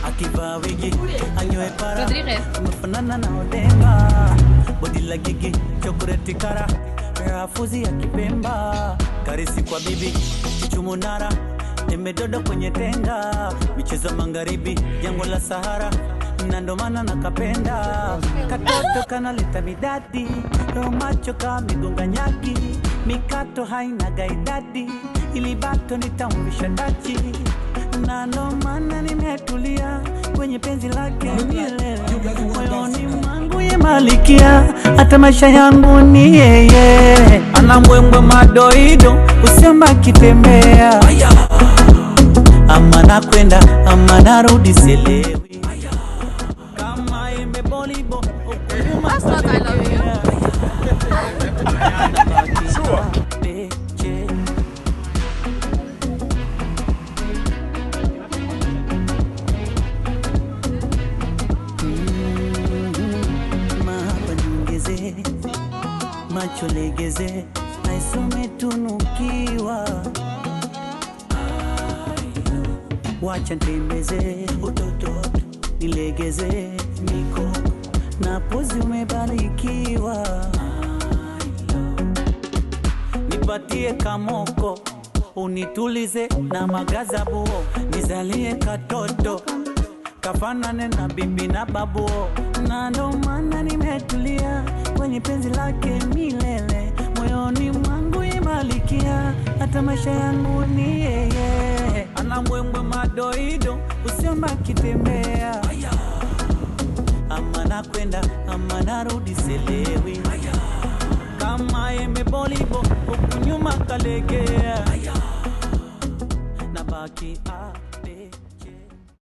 Akiva wigi anywe para mfanana na Odemba, body la gigi chocolate kara rafuzi ya Kipemba, karisi kwa bibi chumunara nimedodo kwenye tenga, michezo magharibi jango la Sahara, na ndo maana nakapenda katoto kanaleta midadi, roho macho kama migonga nyaki, mikato haina gaidadi, ili bato nitamvisha ndachi, na ndo maana nimetulia kwenye penzi lake milele, moyoni mwangu ye malikia, hata maisha yangu ni yeye, ana mbwembwe madoido usiomba kitembea, ama nakwenda ama narudi selewi, kama imebolibo ukuma Sure. Macho legeze naisome tunukiwa, wacha ntembeze utoto nilegeze miko na pozi umebarikiwa, nipatie kamoko unitulize na magazabu, nizalie katoto kafanane na bibi na babu, na ndo maana nimetulia kwenye penzi lake milele, moyoni mwangu imalikia, hata maisha yangu ni yeye, ana mbwembwe madoido usiomba kitembea, ama nakwenda ama narudi selewi, kama imebolibo huku nyuma kalegea, nabaki ape